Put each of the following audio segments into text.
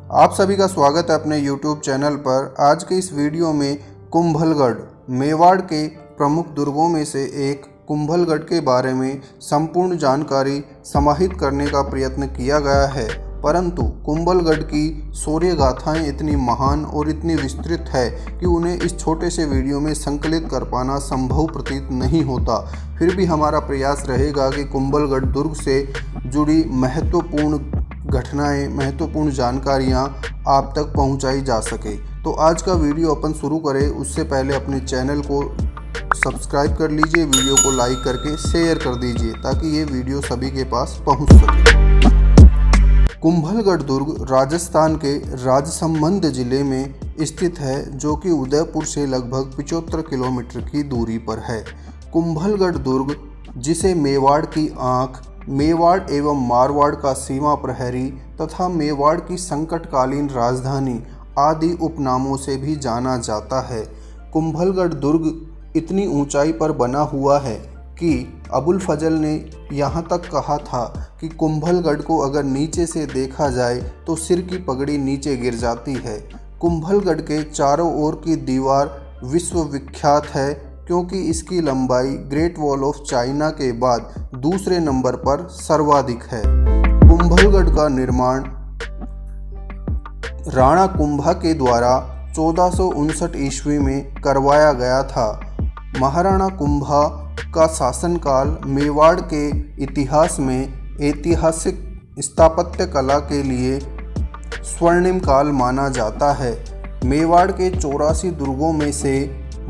आप सभी का स्वागत है अपने YouTube चैनल पर। आज के इस वीडियो में कुंभलगढ़ मेवाड़ के प्रमुख दुर्गों में से एक कुंभलगढ़ के बारे में संपूर्ण जानकारी समाहित करने का प्रयत्न किया गया है। परंतु कुंभलगढ़ की शौर्य गाथाएँ इतनी महान और इतनी विस्तृत है कि उन्हें इस छोटे से वीडियो में संकलित कर पाना संभव प्रतीत नहीं होता। फिर भी हमारा प्रयास रहेगा कि कुंभलगढ़ दुर्ग से जुड़ी महत्वपूर्ण घटनाएं, महत्वपूर्ण जानकारियां आप तक पहुंचाई जा सके। तो आज का वीडियो अपन शुरू करें उससे पहले अपने चैनल को सब्सक्राइब कर लीजिए, वीडियो को लाइक करके शेयर कर दीजिए ताकि ये वीडियो सभी के पास पहुंच सके। कुंभलगढ़ दुर्ग राजस्थान के राजसमंद जिले में स्थित है, जो कि उदयपुर से लगभग 75 किलोमीटर की दूरी पर है। कुंभलगढ़ दुर्ग, जिसे मेवाड़ की आँख, मेवाड़ एवं मारवाड़ का सीमा प्रहरी तथा मेवाड़ की संकटकालीन राजधानी आदि उपनामों से भी जाना जाता है। कुंभलगढ़ दुर्ग इतनी ऊंचाई पर बना हुआ है कि अबुल फजल ने यहाँ तक कहा था कि कुंभलगढ़ को अगर नीचे से देखा जाए तो सिर की पगड़ी नीचे गिर जाती है। कुंभलगढ़ के चारों ओर की दीवार विश्व विख्यात है, क्योंकि इसकी लंबाई ग्रेट वॉल ऑफ चाइना के बाद दूसरे नंबर पर सर्वाधिक है। कुंभलगढ़ का निर्माण राणा कुंभा के द्वारा 1459 ईस्वी में करवाया गया था। महाराणा कुंभा का शासनकाल मेवाड़ के इतिहास में ऐतिहासिक स्थापत्य कला के लिए स्वर्णिम काल माना जाता है। मेवाड़ के 84 दुर्गों में से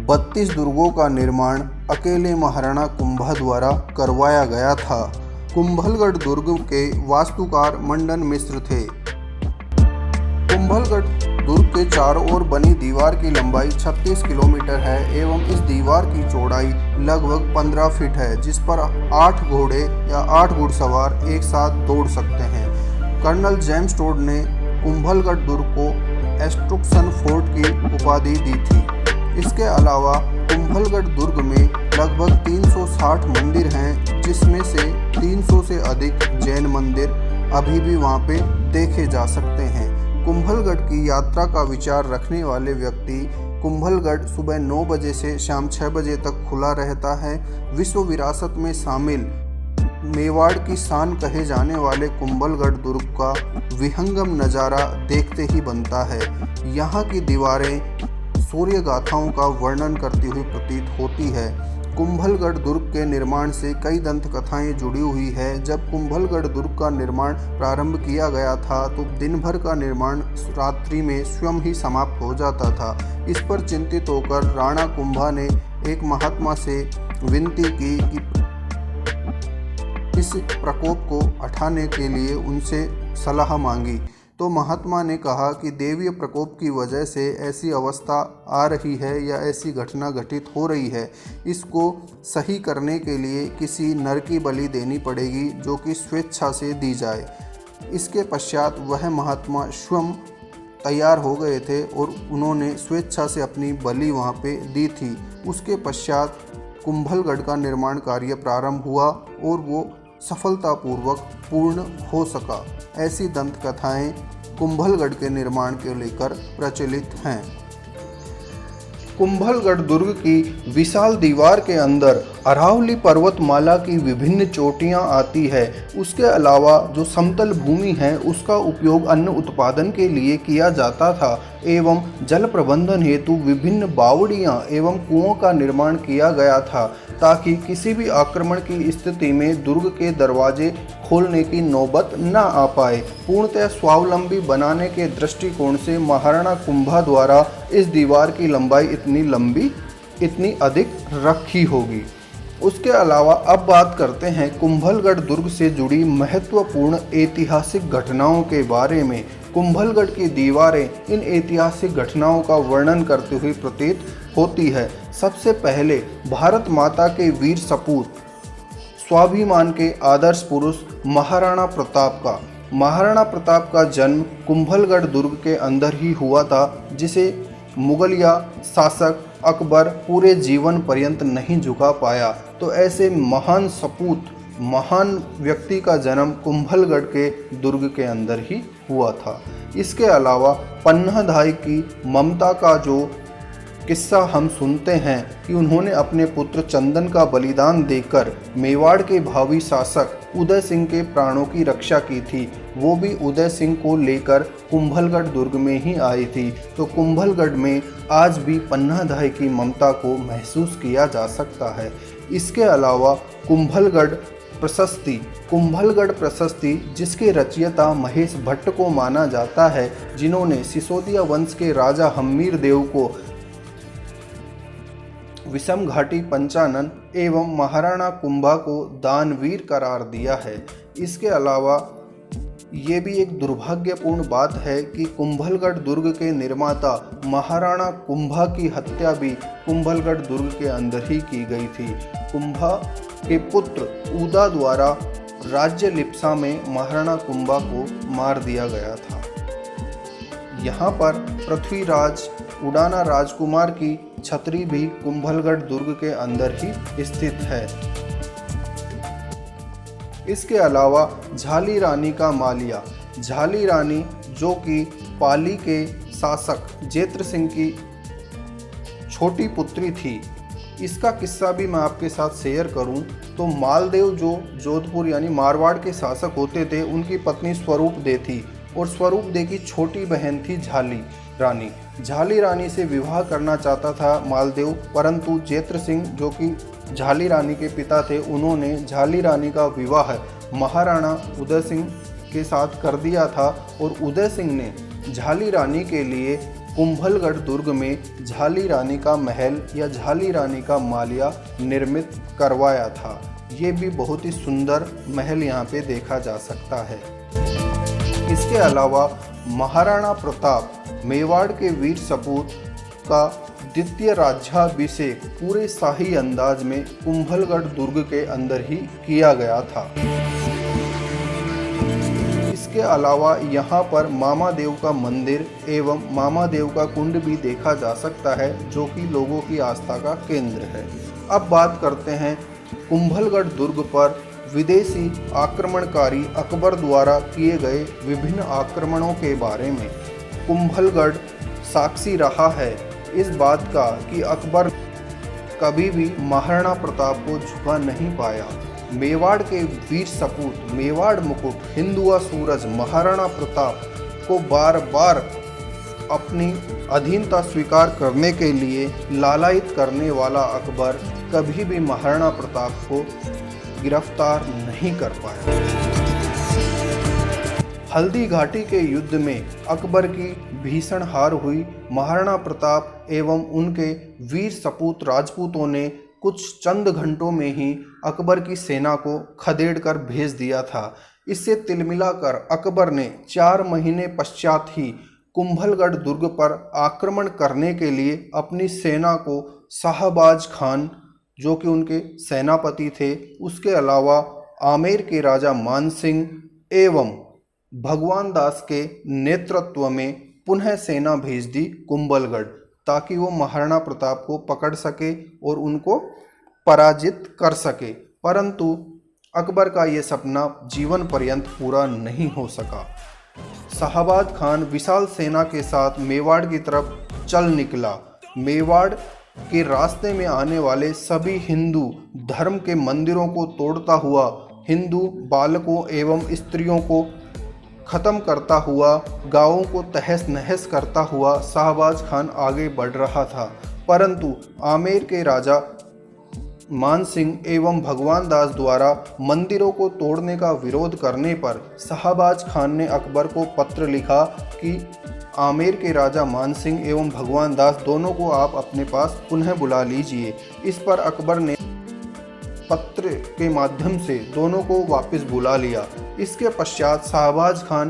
32 दुर्गों का निर्माण अकेले महाराणा कुंभा द्वारा करवाया गया था। कुंभलगढ़ दुर्ग के वास्तुकार मंडन मिश्र थे। कुंभलगढ़ दुर्ग के चारों ओर बनी दीवार की लंबाई 36 किलोमीटर है एवं इस दीवार की चौड़ाई लगभग 15 फीट है, जिस पर 8 घोड़े या 8 घुड़सवार एक साथ दौड़ सकते हैं। कर्नल जेम्स टोड ने कुंभलगढ़ दुर्ग को एस्ट्रुक्शन फोर्ट की उपाधि दी थी। इसके अलावा कुंभलगढ़ दुर्ग में लगभग 360 मंदिर हैं, जिसमें से 300 से अधिक जैन मंदिर अभी भी वहां पे देखे जा सकते हैं। कुंभलगढ़ की यात्रा का विचार रखने वाले व्यक्ति, कुंभलगढ़ सुबह 9 बजे से शाम 6 बजे तक खुला रहता है। विश्व विरासत में शामिल मेवाड़ की शान कहे जाने वाले कुंभलगढ़ दुर्ग का विहंगम नज़ारा देखते ही बनता है। यहाँ की दीवारें शौर्य गाथाओं का वर्णन करती हुई प्रतीत होती है। कुंभलगढ़ दुर्ग के निर्माण से कई दंत कथाएं जुड़ी हुई है। जब कुंभलगढ़ दुर्ग का निर्माण प्रारंभ किया गया था तो दिन भर का निर्माण रात्रि में स्वयं ही समाप्त हो जाता था। इस पर चिंतित होकर राणा कुंभा ने एक महात्मा से विनती की कि इस प्रकोप को हटाने के लिए उनसे सलाह मांगी, तो महात्मा ने कहा कि देवीय प्रकोप की वजह से ऐसी अवस्था आ रही है या ऐसी घटना घटित हो रही है, इसको सही करने के लिए किसी नर की बलि देनी पड़ेगी, जो कि स्वेच्छा से दी जाए। इसके पश्चात वह महात्मा स्वयं तैयार हो गए थे और उन्होंने स्वेच्छा से अपनी बलि वहाँ पे दी थी। उसके पश्चात कुंभलगढ़ का निर्माण कार्य प्रारंभ हुआ और वो सफलतापूर्वक पूर्ण हो सका। ऐसी दंत कथाएं कुंभलगढ़ के निर्माण को लेकर प्रचलित हैं। कुंभलगढ़ दुर्ग की विशाल दीवार के अंदर अरावली पर्वतमाला की विभिन्न चोटियां आती है। उसके अलावा जो समतल भूमि है उसका उपयोग अन्न उत्पादन के लिए किया जाता था एवं जल प्रबंधन हेतु विभिन्न बावड़ियां एवं कुओं का निर्माण किया गया था, ताकि किसी भी आक्रमण की स्थिति में दुर्ग के दरवाजे खोलने की नौबत न आ पाए। पूर्णतः स्वावलंबी बनाने के दृष्टिकोण से महाराणा कुंभा द्वारा इस दीवार की लंबाई इतनी अधिक रखी होगी। उसके अलावा अब बात करते हैं कुंभलगढ़ दुर्ग से जुड़ी महत्वपूर्ण ऐतिहासिक घटनाओं के बारे में। कुंभलगढ़ की दीवारें इन ऐतिहासिक घटनाओं का वर्णन करती हुई प्रतीत होती है। सबसे पहले भारत माता के वीर सपूत, स्वाभिमान के आदर्श पुरुष महाराणा प्रताप का जन्म कुंभलगढ़ दुर्ग के अंदर ही हुआ था, जिसे मुगलिया शासक अकबर पूरे जीवन पर्यंत नहीं झुका पाया। तो ऐसे महान सपूत, महान व्यक्ति का जन्म कुंभलगढ़ के दुर्ग के अंदर ही हुआ था। इसके अलावा पन्नाधाय की ममता का जो किस्सा हम सुनते हैं कि उन्होंने अपने पुत्र चंदन का बलिदान देकर मेवाड़ के भावी शासक उदय सिंह के प्राणों की रक्षा की थी, वो भी उदय सिंह को लेकर कुंभलगढ़ दुर्ग में ही आई थी। तो कुंभलगढ़ में आज भी पन्नाधाय की ममता को महसूस किया जा सकता है। इसके अलावा कुंभलगढ़ प्रशस्ति जिसके रचयिता महेश भट्ट को माना जाता है, जिन्होंने सिसोदिया वंश के राजा हम्मीर देव को विषम घाटी पंचानन एवं महाराणा कुंभा को दानवीर करार दिया है। इसके अलावा ये भी एक दुर्भाग्यपूर्ण बात है कि कुंभलगढ़ दुर्ग के निर्माता महाराणा कुंभा की हत्या भी कुंभलगढ़ दुर्ग के अंदर ही की गई थी। कुंभा के पुत्र उदा द्वारा राज्य लिप्सा में महाराणा कुंभा को मार दिया गया था। यहाँ पर पृथ्वीराज उडाना राजकुमार की छतरी भी कुंभलगढ़ दुर्ग के अंदर ही स्थित है। इसके अलावा झाली रानी का मालिया, झाली रानी जो कि पाली के शासक जेत्र सिंह की छोटी पुत्री थी, इसका किस्सा भी मैं आपके साथ शेयर करूं तो मालदेव जो जोधपुर यानी मारवाड़ के शासक होते थे, उनकी पत्नी स्वरूप दे थी और स्वरूप दे की छोटी बहन थी झाली रानी। झाली रानी से विवाह करना चाहता था मालदेव, परंतु जेत्र सिंह जो कि झाली रानी के पिता थे, उन्होंने झाली रानी का विवाह महाराणा उदय सिंह के साथ कर दिया था और उदय सिंह ने झाली रानी के लिए कुंभलगढ़ दुर्ग में झाली रानी का महल या झाली रानी का मालिया निर्मित करवाया था। ये भी बहुत ही सुंदर महल यहाँ पे देखा जा सकता है। इसके अलावा महाराणा प्रताप मेवाड़ के वीर सपूत का द्वितीय राज्याभिषेक पूरे शाही अंदाज में कुंभलगढ़ दुर्ग के अंदर ही किया गया था। इसके अलावा यहाँ पर मामा देव का मंदिर एवं मामा देव का कुंड भी देखा जा सकता है, जो कि लोगों की आस्था का केंद्र है। अब बात करते हैं कुंभलगढ़ दुर्ग पर विदेशी आक्रमणकारी अकबर द्वारा किए गए विभिन्न आक्रमणों के बारे में। कुंभलगढ़ साक्षी रहा है इस बात का कि अकबर कभी भी महाराणा प्रताप को झुका नहीं पाया। मेवाड़ के वीर सपूत, मेवाड़ मुकुट, हिंदुआ सूरज महाराणा प्रताप को बार बार अपनी अधीनता स्वीकार करने के लिए लालायित करने वाला अकबर कभी भी महाराणा प्रताप को गिरफ्तार नहीं कर पाया। हल्दी घाटी के युद्ध में अकबर की भीषण हार हुई। महाराणा प्रताप एवं उनके वीर सपूत राजपूतों ने कुछ चंद घंटों में ही अकबर की सेना को खदेड़ कर भेज दिया था। इससे तिलमिलाकर अकबर ने 4 महीने पश्चात ही कुंभलगढ़ दुर्ग पर आक्रमण करने के लिए अपनी सेना को शाहबाज खान जो कि उनके सेनापति थे, उसके अलावा आमेर के राजा मानसिंह एवं भगवान दास के नेतृत्व में पुनः सेना भेज दी कुंभलगढ़, ताकि वो महाराणा प्रताप को पकड़ सके और उनको पराजित कर सके। परंतु अकबर का ये सपना जीवन पर्यंत पूरा नहीं हो सका। शाहबाज खान विशाल सेना के साथ मेवाड़ की तरफ चल निकला। मेवाड़ के रास्ते में आने वाले सभी हिंदू धर्म के मंदिरों को तोड़ता हुआ, हिंदू बालकों एवं स्त्रियों को खत्म करता हुआ, गांवों को तहस नहस करता हुआ शाहबाज खान आगे बढ़ रहा था। परंतु आमेर के राजा मानसिंह एवं भगवान दास द्वारा मंदिरों को तोड़ने का विरोध करने पर शाहबाज खान ने अकबर को पत्र लिखा कि आमेर के राजा मानसिंह एवं भगवान दास दोनों को आप अपने पास पुनः बुला लीजिए। इस पर अकबर ने पत्र के माध्यम से दोनों को वापस बुला लिया। इसके पश्चात शाहबाज खान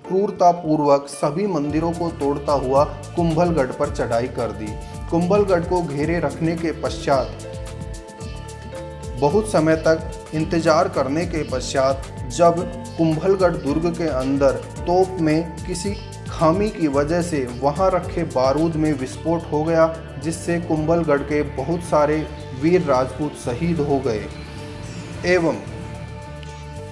क्रूरतापूर्वक सभी मंदिरों को तोड़ता हुआ कुंभलगढ़ पर चढ़ाई कर दी। कुंभलगढ़ को घेरे रखने के पश्चात बहुत समय तक इंतजार करने के पश्चात जब कुंभलगढ़ दुर्ग के अंदर तोप में किसी खामी की वजह से वहां रखे बारूद में विस्फोट हो गया, जिससे कुंभलगढ़ के बहुत सारे वीर राजपूत शहीद हो गए एवं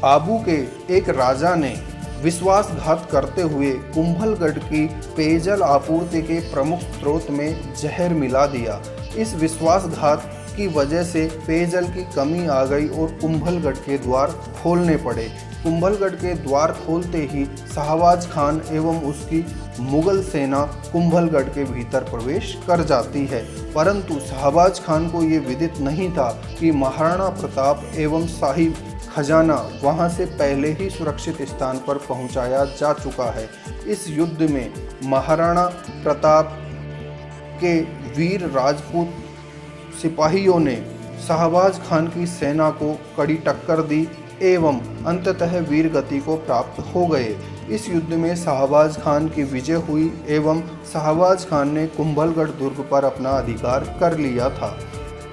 आबू के एक राजा ने विश्वासघात करते हुए कुंभलगढ़ की पेयजल आपूर्ति के प्रमुख स्रोत में जहर मिला दिया। इस विश्वासघात की वजह से पेयजल की कमी आ गई और कुंभलगढ़ के द्वार खोलने पड़े। कुंभलगढ़ के द्वार खोलते ही शाहबाज खान एवं उसकी मुगल सेना कुंभलगढ़ के भीतर प्रवेश कर जाती है, परंतु शाहबाज खान को ये विदित नहीं था कि महाराणा प्रताप एवं शाही खजाना वहां से पहले ही सुरक्षित स्थान पर पहुंचाया जा चुका है। इस युद्ध में महाराणा प्रताप के वीर राजपूत सिपाहियों ने शाहबाज खान की सेना को कड़ी टक्कर दी एवं अंततः वीर गति को प्राप्त हो गए। इस युद्ध में शाहबाज खान की विजय हुई एवं शाहबाज खान ने कुंभलगढ़ दुर्ग पर अपना अधिकार कर लिया था,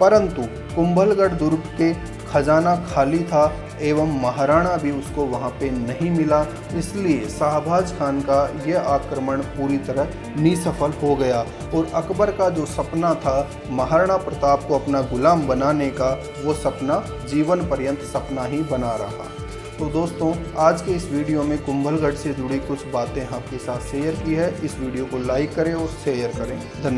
परंतु कुंभलगढ़ दुर्ग के खजाना खाली था एवं महाराणा भी उसको वहाँ पे नहीं मिला, इसलिए शाहबाज खान का यह आक्रमण पूरी तरह निसफल हो गया और अकबर का जो सपना था महाराणा प्रताप को अपना गुलाम बनाने का, वो सपना जीवन पर्यंत सपना ही बना रहा। तो दोस्तों, आज के इस वीडियो में कुंभलगढ़ से जुड़ी कुछ बातें आपके साथ शेयर की है। इस वीडियो को लाइक करें और शेयर करें। धन्यवाद।